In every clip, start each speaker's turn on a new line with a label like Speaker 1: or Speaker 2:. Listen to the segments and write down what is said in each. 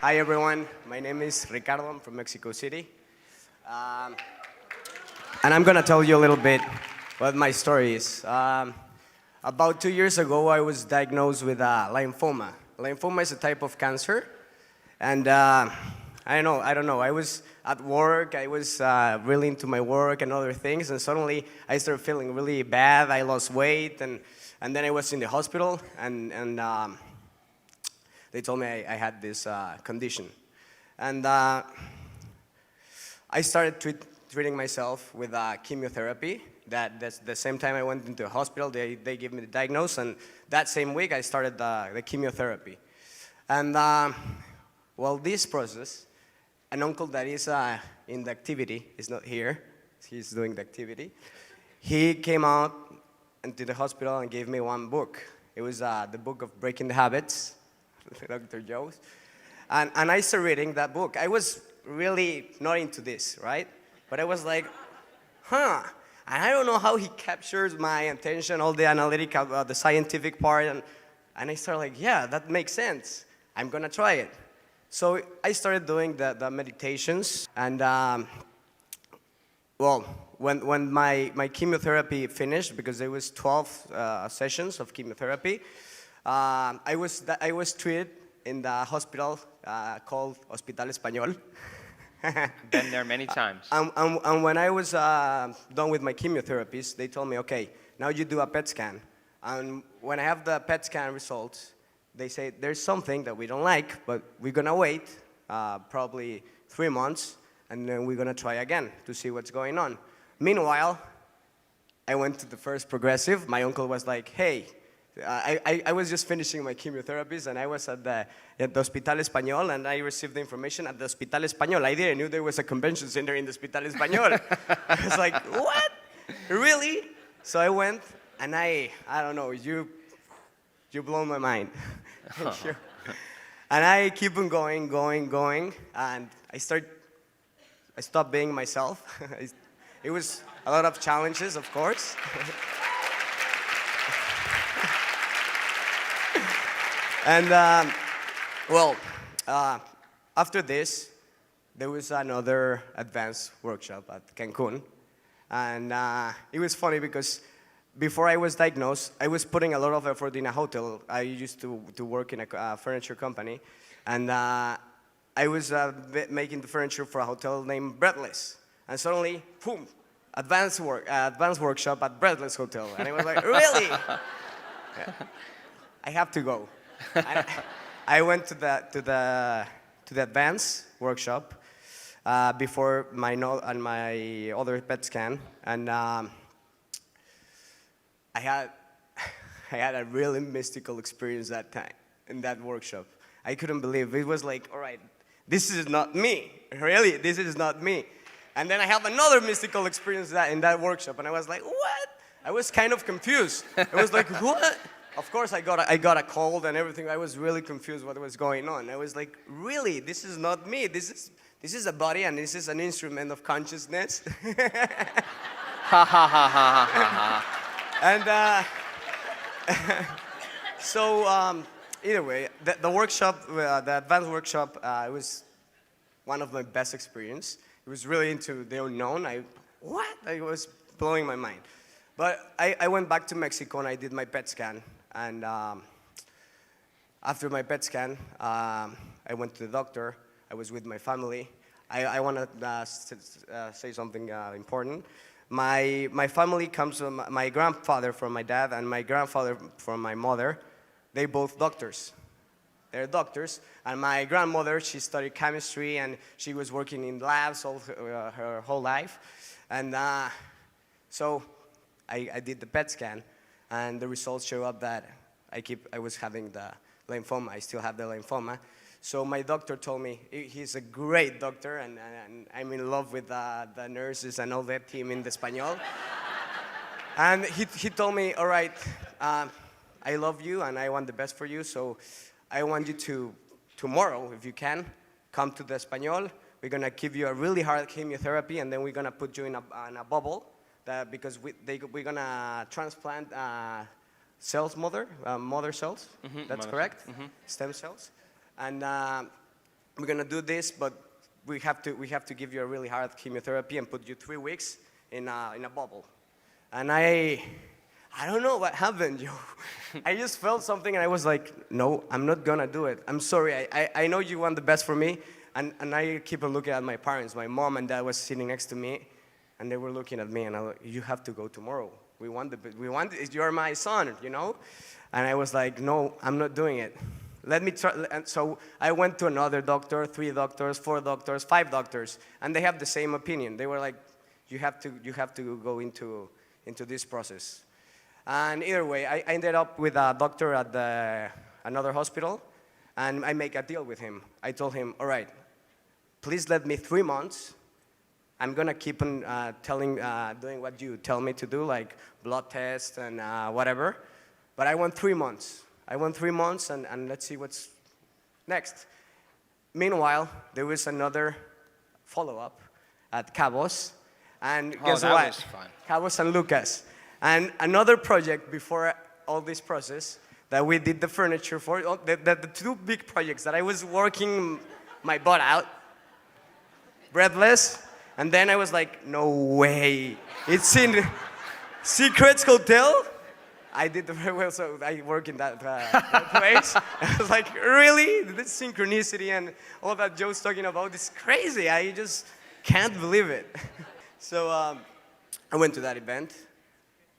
Speaker 1: Hi everyone, my name is Ricardo, I'm from Mexico City. And I'm gonna tell you a little bit what my story is. About 2 years ago, I was diagnosed with lymphoma. Lymphoma is a type of cancer. And I don't know, I was at work, I was really into my work and other things, and suddenly I started feeling really bad, I lost weight, and then I was in the hospital, and they told me I had this condition. And I started treating myself with chemotherapy. That's the same time I went into the hospital, they gave me the diagnosis, and that same week I started the chemotherapy. And well, this process, an uncle that is in the activity, is not here, he's doing the activity. He came out into the hospital and gave me one book. It was the book of Breaking the Habits, Dr. Joe's. And I started reading that book. I was really not into this, right? But I was like, huh. And I don't know how he captures my attention, all the analytical, the scientific part. And I started like, yeah, that makes sense. I'm gonna try it. So I started doing the meditations. And well, when my chemotherapy finished, because there was 12 sessions of chemotherapy, I was treated in the hospital called Hospital Español.
Speaker 2: Been there many times.
Speaker 1: And when I was done with my chemotherapies, they told me, okay, now you do a PET scan. And when I have the PET scan results, they say, there's something that we don't like, but we're gonna wait probably 3 months, and then we're gonna try again to see what's going on. Meanwhile, I went to the first progressive. My uncle was like, hey, I was just finishing my chemotherapies, and I was at the Hospital Español, and I received the information at the Hospital Español. I didn't know there was a convention center in the Hospital Español. I was like, what? Really? So I went, and I don't know, you blow my mind. And I keep on going, and I stopped being myself. It was a lot of challenges, of course. And well, after this, there was another advanced workshop at Cancun. And it was funny because before I was diagnosed, I was putting a lot of effort in a hotel. I used to work in a furniture company. And I was making the furniture for a hotel named Breathless. And suddenly, boom, advanced workshop at Breathless Hotel. And I was like, really? Yeah. I have to go. I went to the advanced workshop before my other PET scan, and I had a really mystical experience that time in that workshop. I couldn't believe it. Was like, all right, this is not me. Really, this is not me. And then I have another mystical experience in that workshop, and I was like, what? I was kind of confused. I was like, what? Of course, I got a cold and everything. I was really confused what was going on. I was like, really, this is not me. This is a body, and this is an instrument of consciousness.
Speaker 2: Ha ha ha ha ha ha.
Speaker 1: And so either way, the workshop, the advanced workshop, it was one of my best experience. It was really into the unknown. I was blowing my mind. But I went back to Mexico and I did my PET scan. And after my PET scan, I went to the doctor. I was with my family. I want to say something important. My family comes from my grandfather from my dad and my grandfather from my mother. They're both doctors. They're doctors. And my grandmother, she studied chemistry and she was working in labs her whole life. And so I did the PET scan, and the results show up that I was having the lymphoma. I still have the lymphoma. So my doctor told me, he's a great doctor, and I'm in love with the nurses and all that team in the Español. And he told me, all right, I love you and I want the best for you, so I want you to, tomorrow, if you can, come to the Español. We're gonna give you a really hard chemotherapy, and then we're gonna put you in a bubble. Because we're gonna transplant mother cells. Mm-hmm, that's correct. Mm-hmm. Stem cells, and we're gonna do this, but we have to give you a really hard chemotherapy and put you 3 weeks in a bubble. And I don't know what happened, yo. I just felt something and I was like, no, I'm not gonna do it. I'm sorry, I know you want the best for me. And I keep on looking at my parents. My mom and dad was sitting next to me and they were looking at me and I was like, you have to go tomorrow. You're my son, you know? And I was like, no, I'm not doing it. Let me try. And so I went to another doctor, 3 doctors, 4 doctors, 5 doctors, and they have the same opinion. They were like, you have to go into this process. And either way, I ended up with a doctor at another hospital, and I make a deal with him. I told him, all right, please let me 3 months. I'm gonna keep on doing what you tell me to do, like blood tests and whatever. But I want 3 months. I want 3 months, and let's see what's next. Meanwhile, there was another follow-up at Cabos, and guess
Speaker 2: that
Speaker 1: what?
Speaker 2: was fun.
Speaker 1: Cabos and Lucas. And another project before all this process that we did the furniture for, the 2 big projects that I was working my butt out, breathless, and then I was like, no way. It's in Secrets Hotel. I did very well, so I work in that place. I was like, really? This synchronicity and all that Joe's talking about is crazy. I just can't believe it. So I went to that event.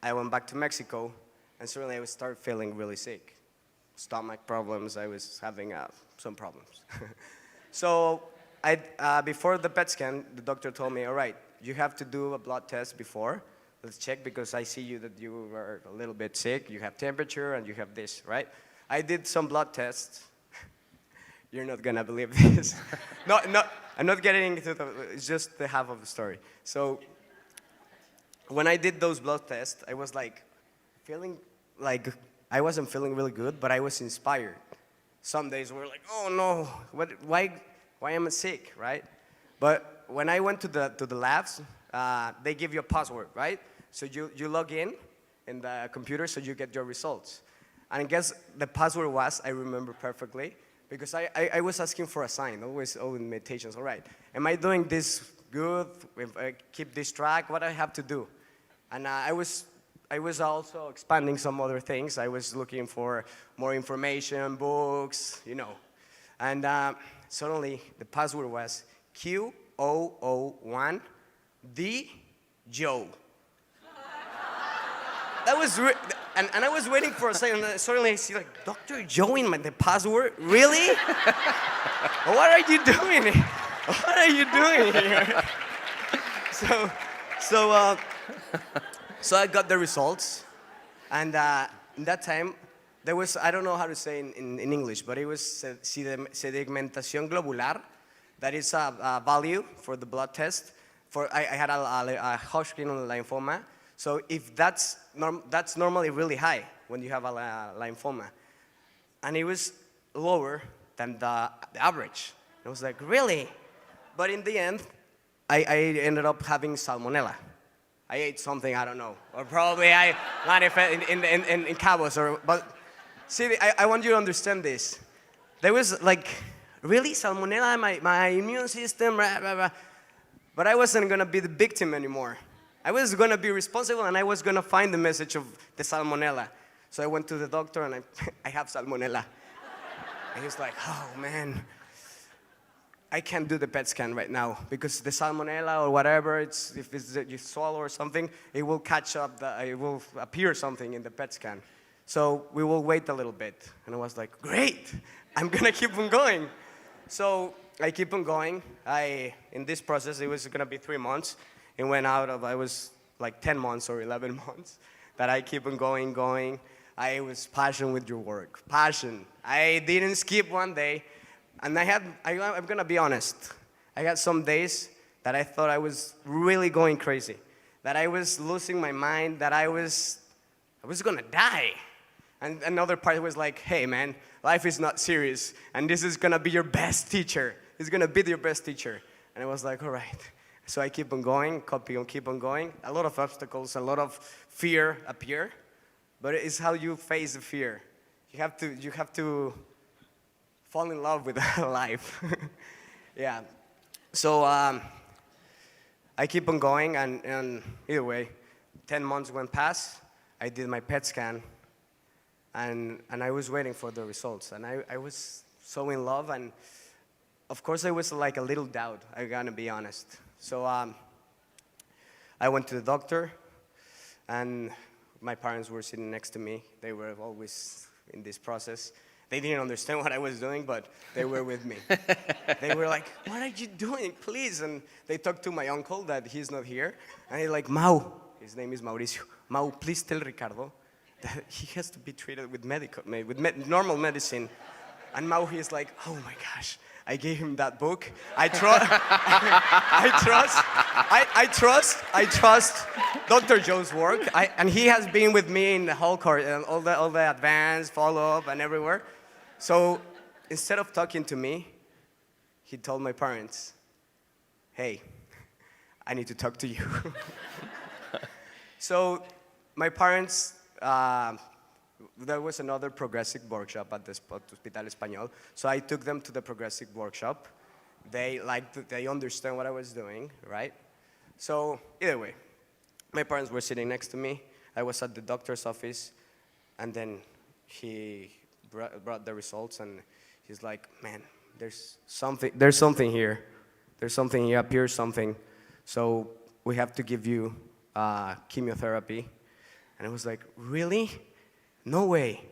Speaker 1: I went back to Mexico, and suddenly I started feeling really sick. Stomach problems, I was having some problems. So before the PET scan, the doctor told me, all right, you have to do a blood test before. Let's check, because I see you that you were a little bit sick. You have temperature and you have this, right? I did some blood tests. You're not gonna believe this. No, I'm not getting into it's just the half of the story. So when I did those blood tests, I was like feeling like I wasn't feeling really good, but I was inspired. Some days were like, oh no, why am I sick, right? But when I went to the labs, they give you a password, right? So you log in the computer so you get your results. And I guess the password was, I remember perfectly, because I was asking for a sign, always in meditations. All right, am I doing this good? If I keep this track, what I have to do? And I was also expanding some other things. I was looking for more information, books, you know. And suddenly the password was Q001D Joe. That was, and I was waiting for a second, and suddenly I see like, Dr. Joe in the password? Really? What are you doing? What are you doing here? So I got the results, and in that time, there was, I don't know how to say in English, but it was sedimentación globular. That is a value for the blood test. I had a Hodgkin lymphoma. So if that's normally really high when you have a lymphoma. And it was lower than the average. I was like, really? But in the end, I ended up having salmonella. I ate something, I don't know. Or probably I manifest in Cabos. But see, I want you to understand this. There was like, really, salmonella, my immune system, blah, blah, blah. But I wasn't going to be the victim anymore. I was going to be responsible, and I was going to find the message of the salmonella. So I went to the doctor, and I have salmonella. And he's like, oh, man, I can't do the PET scan right now, because the salmonella or whatever, if it's you swallow or something, it will catch up, it will appear something in the PET scan. So we will wait a little bit. And I was like, great, I'm going to keep on going. So I keep on going. In this process, it was going to be 3 months. It went I was like 10 months or 11 months that I keep on going. I was passionate with your work, passion. I didn't skip one day. And I'm going to be honest, I had some days that I thought I was really going crazy, that I was losing my mind, that I was going to die. And another part was like, hey, man, life is not serious, and this is going to be your best teacher. It's going to be your best teacher. And I was like, all right. So I keep on going, keep on going. A lot of obstacles, a lot of fear appear, but it's how you face the fear. You have to fall in love with life. Yeah. So I keep on going, and either way, 10 months went past. I did my PET scan, and I was waiting for the results. And I was so in love, and of course I was like a little doubt, I gotta be honest. So I went to the doctor, and my parents were sitting next to me. They were always in this process. They didn't understand what I was doing, but they were with me. They were like, what are you doing, please? And they talked to my uncle that he's not here. And he's like, Mau, his name is Mauricio. Mau, please tell Ricardo that he has to be treated with normal medicine. And Mau, he's like, oh my gosh, I gave him that book. I trust Dr. Joe's work. And he has been with me in the whole course, all the advanced follow-up and everywhere. So instead of talking to me, he told my parents, hey, I need to talk to you. So my parents, there was another progressive workshop at the Hospital Español. So I took them to the progressive workshop. They understand what I was doing, right? So either way, my parents were sitting next to me. I was at the doctor's office, and then he brought the results, and he's like, man, there's something here. There's something here, appears something. So we have to give you chemotherapy. And I was like, really? No way.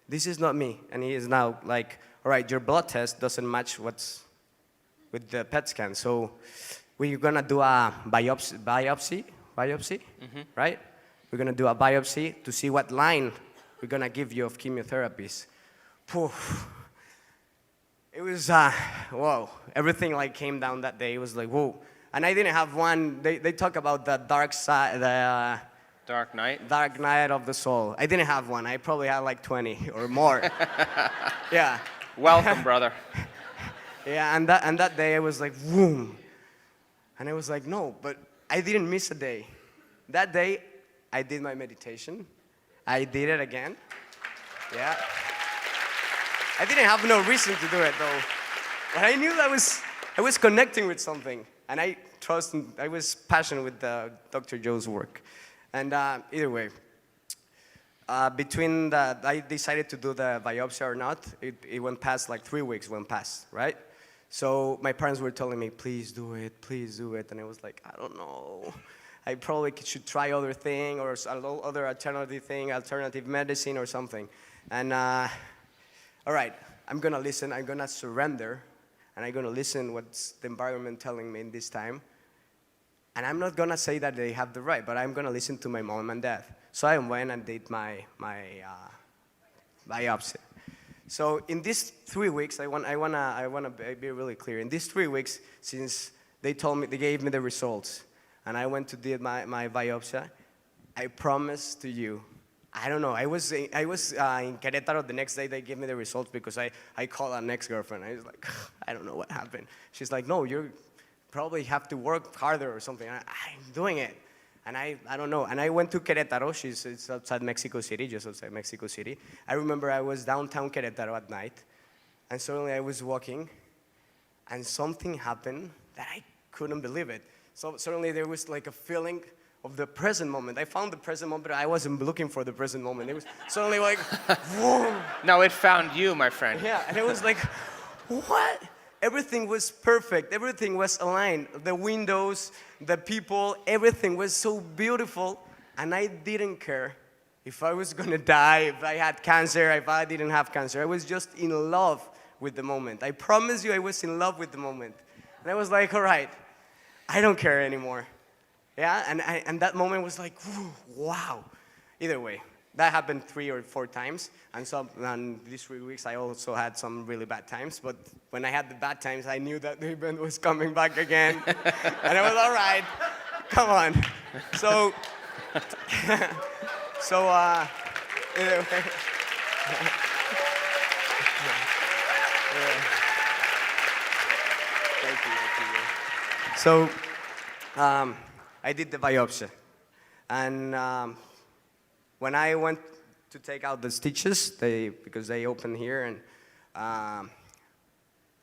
Speaker 1: This is not me. And he is now like, all right, your blood test doesn't match what's with the PET scan. So we're gonna do a biopsy, right? We're gonna do a biopsy to see what line we're gonna give you of chemotherapies. Poof. It was, whoa. Everything like came down that day. It was like, whoa. And I didn't have one, they talk about the dark side, the
Speaker 2: Dark night?
Speaker 1: Dark night of the soul. I didn't have one. I probably had like 20 or more. Yeah.
Speaker 2: Welcome, brother.
Speaker 1: Yeah, and that day I was like, boom. And I was like, no, but I didn't miss a day. That day, I did my meditation. I did it again. Yeah. I didn't have no reason to do it though. But I knew I was connecting with something. And I was passionate with Dr. Joe's work. And either way, between that, I decided to do the biopsy or not. It went past, like 3 weeks went past, right? So my parents were telling me, please do it, please do it. And I was like, I don't know. I probably should try other thing or other alternative medicine or something. And all right, I'm gonna listen, I'm gonna surrender, and I'm gonna listen what's the environment telling me in this time. And I'm not gonna say that they have the right, but I'm gonna listen to my mom and dad. So I went and did my biopsy. So in these 3 weeks, I wanna be really clear. In these 3 weeks, since they gave me the results, and I went to do my biopsy, I promise to you, I don't know. I was in Querétaro the next day. They gave me the results because I called an ex-girlfriend. I was like, I don't know what happened. She's like, no, you probably have to work harder or something. I'm doing it. And I don't know. And I went to Querétaro. It's outside Mexico City, just outside Mexico City. I remember I was downtown Querétaro at night. And suddenly I was walking. And something happened that I couldn't believe it. So suddenly there was like a feeling of the present moment. I found the present moment, but I wasn't looking for the present moment. It was suddenly like, whoa.
Speaker 2: No, it found you, my friend.
Speaker 1: Yeah, and it was like, what? Everything was perfect. Everything was aligned. The windows, the people, everything was so beautiful. And I didn't care if I was gonna die, if I had cancer, if I didn't have cancer. I was just in love with the moment. I promise you I was in love with the moment. And I was like, all right, I don't care anymore. Yeah, and that moment was like, wow. Either way, that happened 3 or 4 times. And these 3 weeks, I also had some really bad times. But when I had the bad times, I knew that the event was coming back again. And I was, all right, come on. So, either way. Thank you. So, I did the biopsy. And when I went to take out the stitches, because they open here, and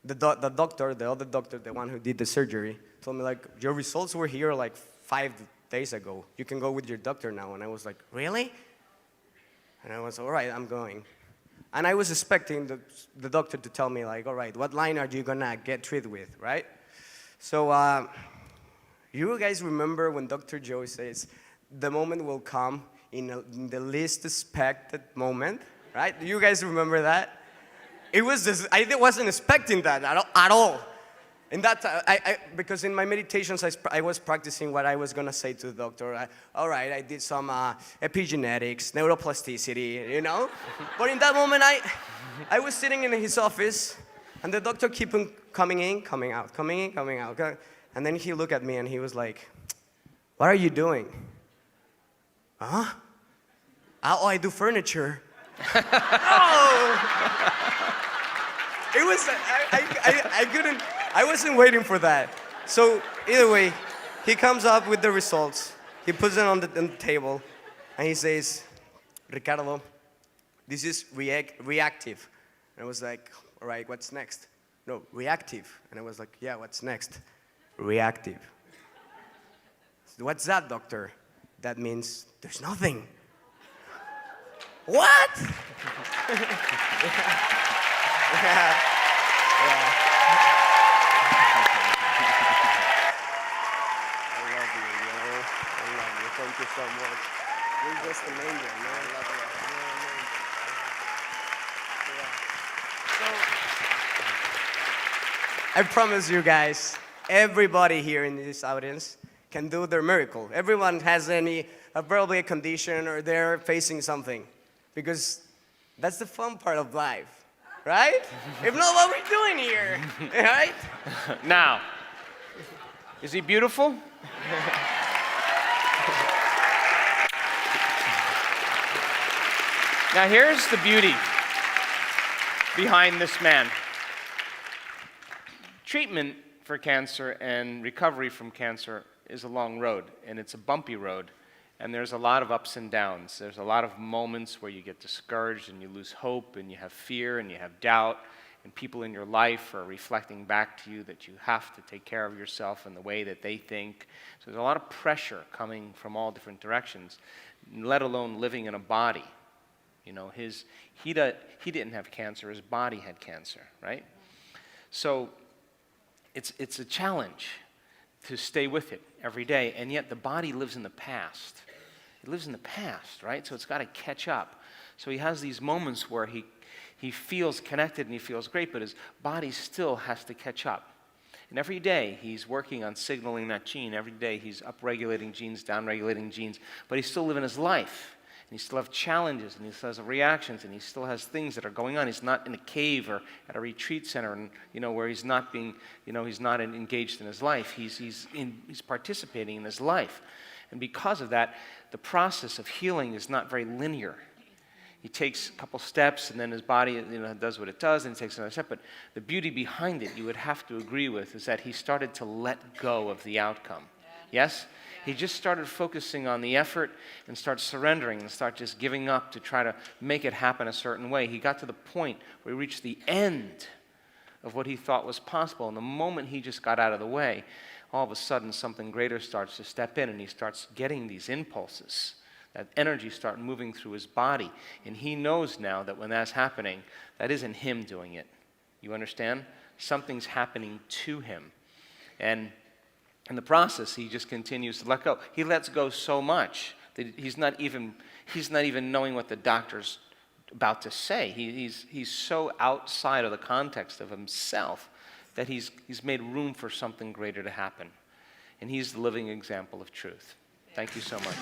Speaker 1: the doctor, the other doctor, the one who did the surgery, told me like, your results were here like 5 days ago. You can go with your doctor now. And I was like, really? And I was, all right, I'm going. And I was expecting the doctor to tell me like, all right, what line are you gonna get treated with, right? So you guys remember when Dr. Joe says, the moment will come in the least expected moment, right? Do you guys remember that? It was just, I wasn't expecting that at all. In that time, because in my meditations, I was practicing what I was gonna say to the doctor. All right, I did some epigenetics, neuroplasticity, you know? But in that moment, I was sitting in his office, and the doctor kept on coming in, coming out, coming in, coming out. And then he looked at me, and he was like, what are you doing? Huh? Oh, I do furniture. Oh! It was, I couldn't, I wasn't waiting for that. So either way, he comes up with the results. He puts it on the table, and he says, Ricardo, this is reactive. And I was like, all right, what's next? No, reactive. And I was like, yeah, what's next? Reactive. What's that, doctor? That means there's nothing. What? Yeah. I love you, man. I love you. Thank you so much. You're just amazing, man. I love you. You're amazing. Yeah. So, I promise you guys, everybody here in this audience can do their miracle. Everyone has probably a condition or they're facing something. Because that's the fun part of life, right? If not, what we're doing here, right?
Speaker 2: Now, is he beautiful? Now here's the beauty behind this man. Treatment for cancer and recovery from cancer is a long road, and it's a bumpy road. And there's a lot of ups and downs. There's a lot of moments where you get discouraged and you lose hope and you have fear and you have doubt, and people in your life are reflecting back to you that you have to take care of yourself in the way that they think. So there's a lot of pressure coming from all different directions, let alone living in a body. You know, he didn't have cancer, his body had cancer, right? So it's a challenge to stay with it every day, and yet the body lives in the past. It lives in the past, right? So it's got to catch up. So he has these moments where he feels connected and he feels great, but his body still has to catch up. And every day he's working on signaling that gene. Every day he's upregulating genes, downregulating genes, but he's still living his life. And he still has challenges, and he still has reactions, and he still has things that are going on. He's not in a cave or at a retreat center, and where he's not being, he's not engaged in his life. He's participating in his life, and because of that, the process of healing is not very linear. He takes a couple steps, and then his body, does what it does, and he takes another step. But the beauty behind it, you would have to agree with, is that he started to let go of the outcome. Yes? He just started focusing on the effort and started surrendering and started just giving up to try to make it happen a certain way. He got to the point where he reached the end of what he thought was possible. And the moment he just got out of the way, all of a sudden something greater starts to step in, and he starts getting these impulses. That energy starts moving through his body. And he knows now that when that's happening, that isn't him doing it. You understand? Something's happening to him. And in the process, he just continues to let go. He lets go so much that he's not even knowing what the doctor's about to say. He's so outside of the context of himself that he's made room for something greater to happen. And he's the living example of truth. Thank you so much.